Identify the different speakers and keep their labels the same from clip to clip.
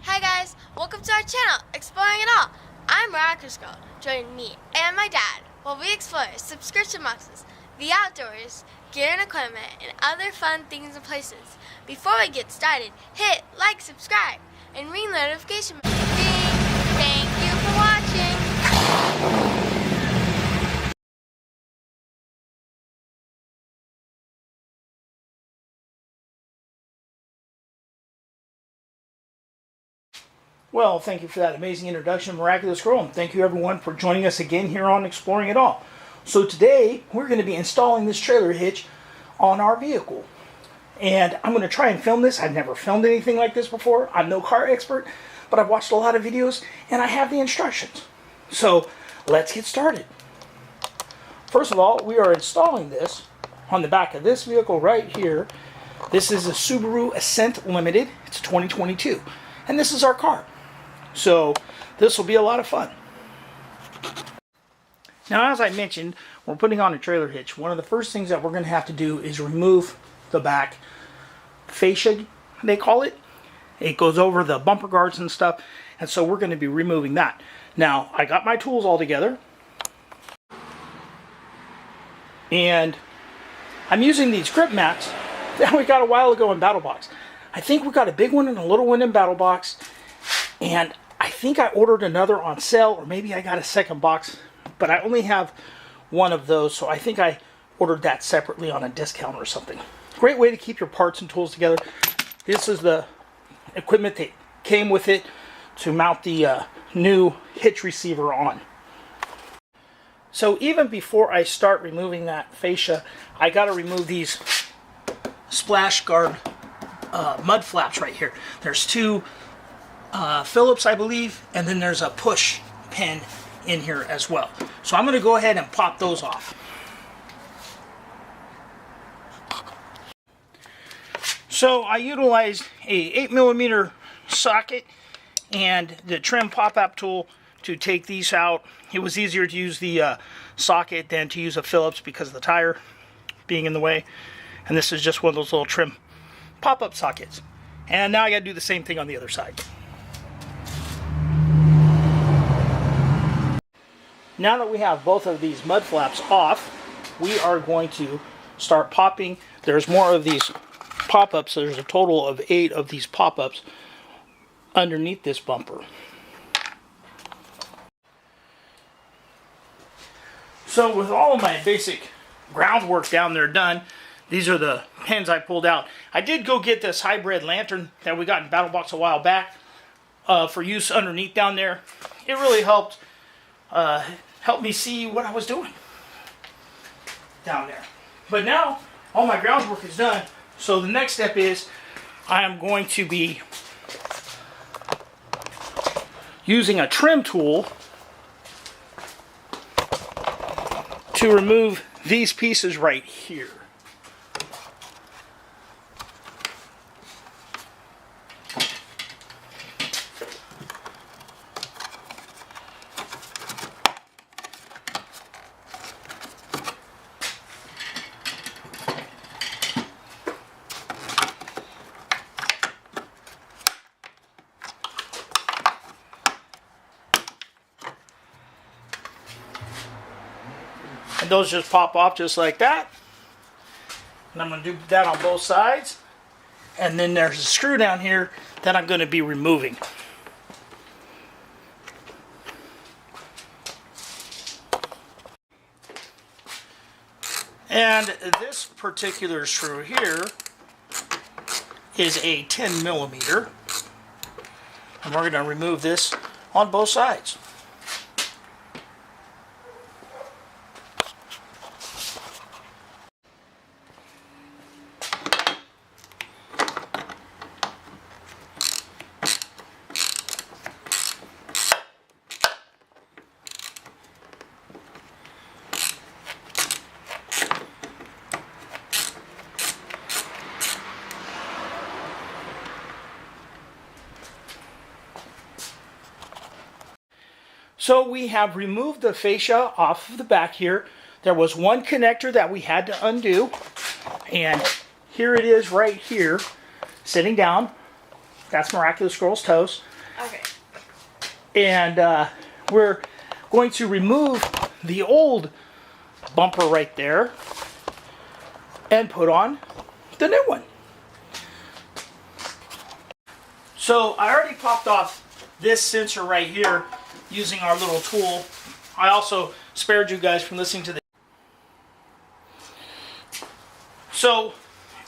Speaker 1: Hi guys, welcome to our channel, Exploring It All. I'm Miraculous Girl, joining me and my dad while we explore subscription boxes, the outdoors, gear and equipment, and other fun things and places. Before we get started, hit like, subscribe, and ring the notification bell. Thank you for watching.
Speaker 2: Well, thank you for that amazing introduction, Miraculous Girl, and thank you everyone for joining us again here on Exploring It All. So today, we're going to be installing this trailer hitch on our vehicle. And I'm going to try and film this. I've never filmed anything like this before. I'm no car expert, but I've watched a lot of videos, and I have the instructions. So, let's get started. First of all, we are installing this on the back of this vehicle right here. This is a Subaru Ascent Limited. It's 2022. And this is our car. So this will be a lot of fun. Now, as I mentioned, we're putting on a trailer hitch. One of the first things that we're going to have to do is remove the back fascia, they call it. It goes over the bumper guards and stuff, and so we're going to be removing that. Now, I got my tools all together, and I'm using these grip mats that we got a while ago in BattleBox. I think we got a big one and a little one in BattleBox, and I think I ordered another on sale, or maybe I got a second box, but I only have one of those, so I think I ordered that separately on a discount or something. Great way to keep your parts and tools together. This is the equipment that came with it to mount the new hitch receiver on. So even before I start removing that fascia, I got to remove these splash guard mud flaps right here. There's two Phillips, I believe, and then there's a push pin in here as well. So I'm going to go ahead and pop those off. So I utilized a 8mm socket and the trim pop-up tool to take these out. It was easier to use the socket than to use a Phillips because of the tire being in the way. And this is just one of those little trim pop-up sockets. And now I got to do the same thing on the other side. Now that we have both of these mud flaps off, we are going to start popping. There's more of these pop-ups. There's a total of 8 of these pop-ups underneath this bumper. So with all of my basic groundwork down there done, these are the pins I pulled out. I did go get this hybrid lantern that we got in BattleBox a while back for use underneath down there. It really helped me see what I was doing down there. But now all my groundwork is done. So the next step is I am going to be using a trim tool to remove these pieces right here. And those just pop off just like that. And I'm going to do that on both sides. And then there's a screw down here that I'm going to be removing. And this particular screw here is a 10mm. And we're going to remove this on both sides. So we have removed the fascia off of the back here. There was one connector that we had to undo, and here it is right here, sitting down. That's Miraculous Girl's toes.
Speaker 1: Okay.
Speaker 2: And we're going to remove the old bumper right there and put on the new one. So I already popped off this sensor right here using our little tool. I also spared you guys from listening to the... So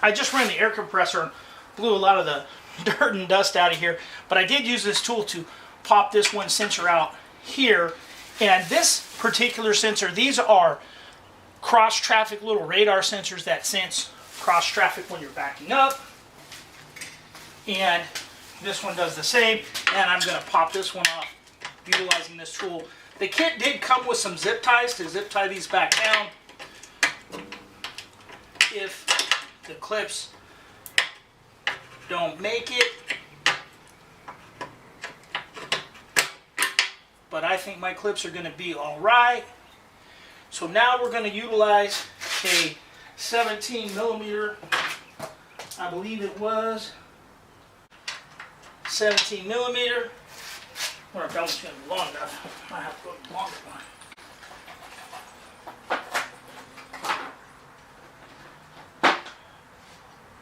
Speaker 2: I just ran the air compressor and blew a lot of the dirt and dust out of here, but I did use this tool to pop this one sensor out here. And this particular sensor, these are cross traffic little radar sensors that sense cross traffic when you're backing up. And this one does the same, and I'm going to pop this one off utilizing this tool. The kit did come with some zip ties to zip tie these back down if the clips don't make it. But I think my clips are going to be all right. So now we're going to utilize a 17 millimeter, I believe it was 17 millimeter. I wonder if that one's going to be long enough. I have to go with the longer one.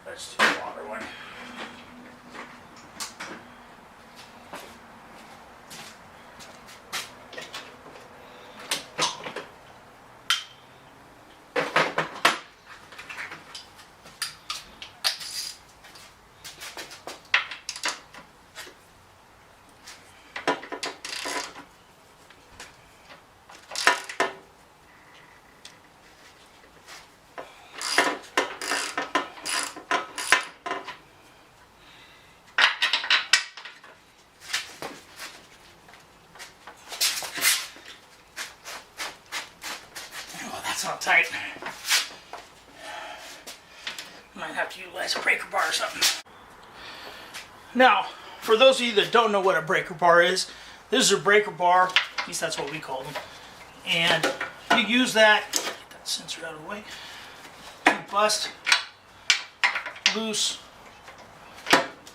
Speaker 2: Let's do the longer one. That's not tight. Might have to utilize a breaker bar or something. Now, for those of you that don't know what a breaker bar is, this is a breaker bar. At least that's what we call them. And you use that, get that sensor out of the way, to bust loose,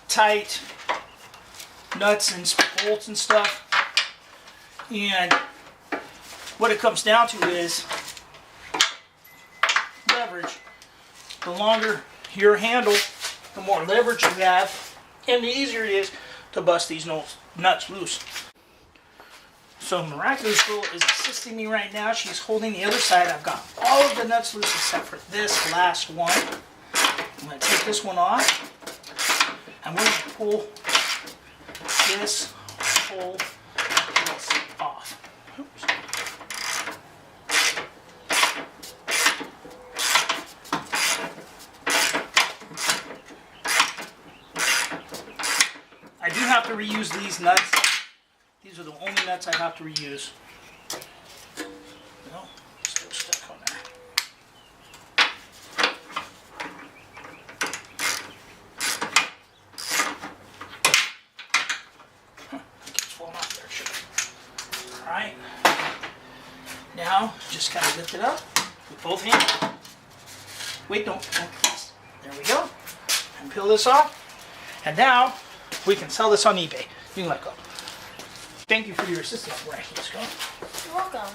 Speaker 2: tight nuts and bolts and stuff. And what it comes down to is leverage. The longer your handle, the more leverage you have, and the easier it is to bust these nuts loose. So Miraculous Girl is assisting me right now. She's holding the other side. I've got all of the nuts loose except for this last one. I'm going to take this one off. I'm going to pull this whole piece off. Oops. I do have to reuse these nuts. These are the only nuts I have to reuse. No, still stuck on there. Huh, it keeps falling off there, sure. Alright. Now, just kind of lift it up with both hands. Wait, don't. There we go. And peel this off. And now, we can sell this on eBay. You can let go. Thank you for your assistance, Miraculous Girl.
Speaker 1: You're welcome.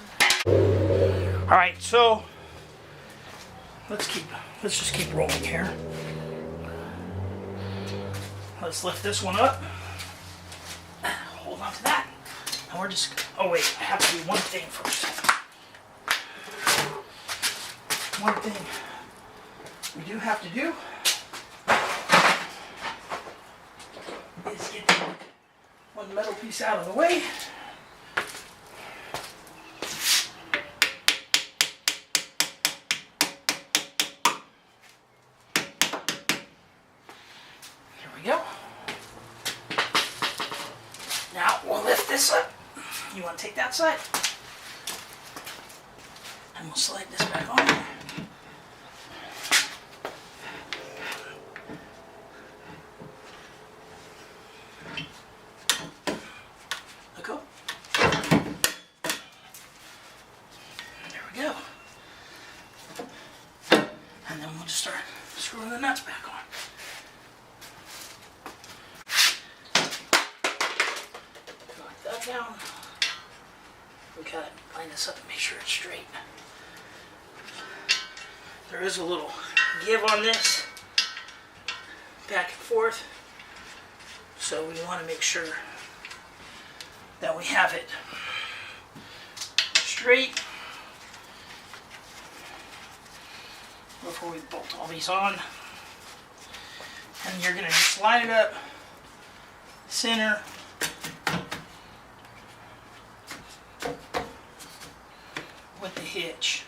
Speaker 2: All right, so let's just keep rolling here. Let's lift this one up. Hold on to that. And we're just. Oh wait, I have to do one thing first. One thing we do have to do is get one metal piece out of the way. There we go. Now we'll lift this up. You want to take that side? And we'll slide this back on there. And then we'll just start screwing the nuts back on. back down. We gotta line this up and make sure it's straight. There is a little give on this, back and forth. So we want to make sure that we have it straight before we bolt all these on. And you're going to just line it up center with the hitch.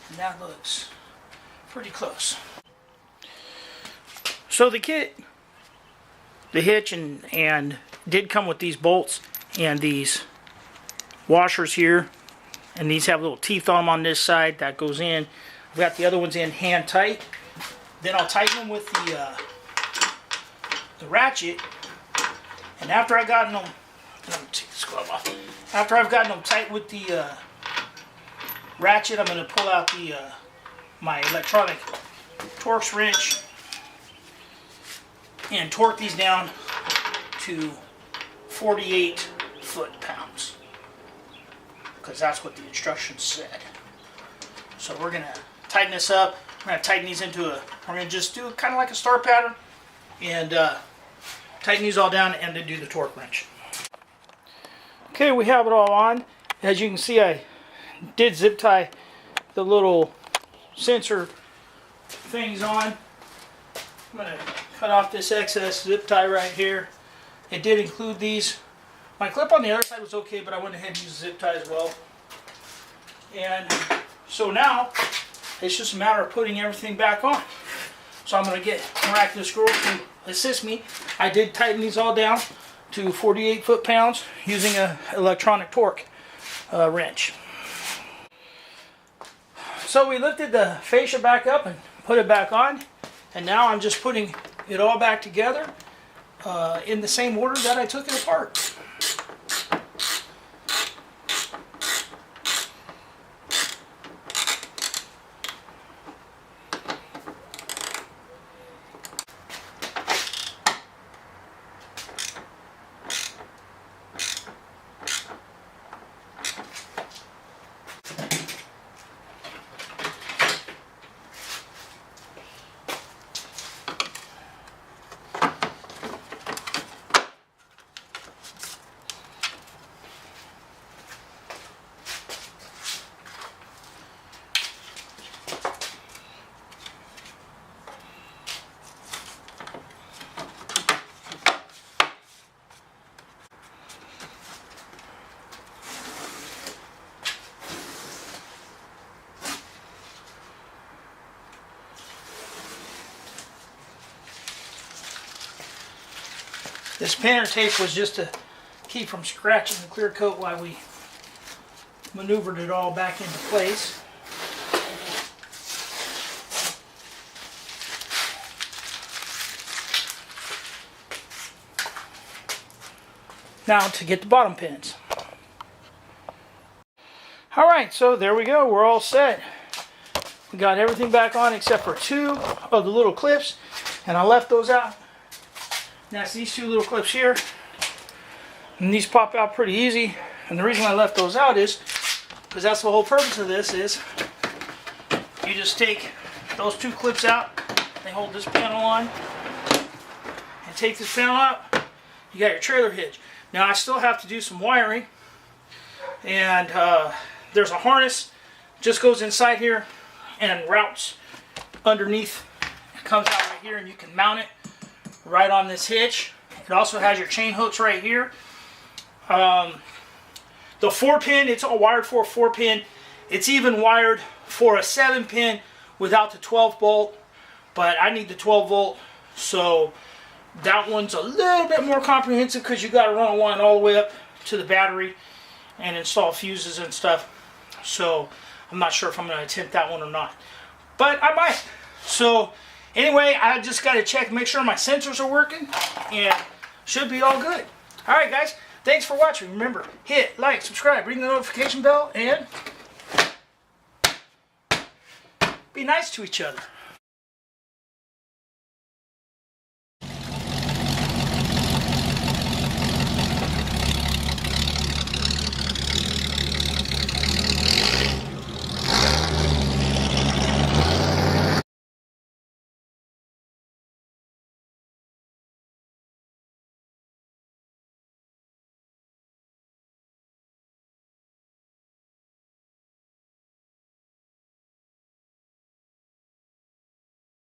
Speaker 2: And that looks pretty close. So the kit, the hitch and did come with these bolts and these washers here, and these have little teeth on them on this side that goes in. I've got the other ones in hand tight. Then I'll tighten them with the ratchet, and after I've gotten them, let me take this glove off. After I've gotten them tight with the ratchet, I'm going to pull out the my electronic Torx wrench and torque these down to 48 foot-pounds, because that's what the instructions said. So we're going to tighten this up. We're going to tighten these into we're going to just do kind of like a star pattern and tighten these all down and then do the torque wrench. Okay, we have it all on. As you can see, I did zip tie the little sensor things on. I'm going to cut off this excess zip tie right here. It did include these. My clip on the other side was okay, but I went ahead and used zip tie as well. And so now it's just a matter of putting everything back on. So I'm going to get Miraculous Girl to assist me. I did tighten these all down to 48 foot-pounds using an electronic torque wrench. So we lifted the fascia back up and put it back on, and now I'm just putting it all back together in the same order that I took it apart. This painter tape was just to keep from scratching the clear coat while we maneuvered it all back into place. Now to get the bottom pins. Alright, so there we go. We're all set. We got everything back on except for two of the little clips, and I left those out. That's these two little clips here, and these pop out pretty easy. And the reason I left those out is because that's the whole purpose of this. Is you just take those two clips out, they hold this panel on, and take this panel out, you got your trailer hitch. Now I still have to do some wiring, and there's a harness just goes inside here and routes underneath. It comes out right here, and you can mount it right on this hitch. It also has your chain hooks right here. The 4-pin, it's all wired for a 4-pin. It's even wired for a 7-pin without the 12 volt, but I need the 12 volt, so that one's a little bit more comprehensive because you got to run a line all the way up to the battery and install fuses and stuff. So I'm not sure if I'm going to attempt that one or not, but I might. So anyway, I just got to check, make sure my sensors are working, and should be all good. Alright guys, thanks for watching. Remember, hit like, subscribe, ring the notification bell, and be nice to each other.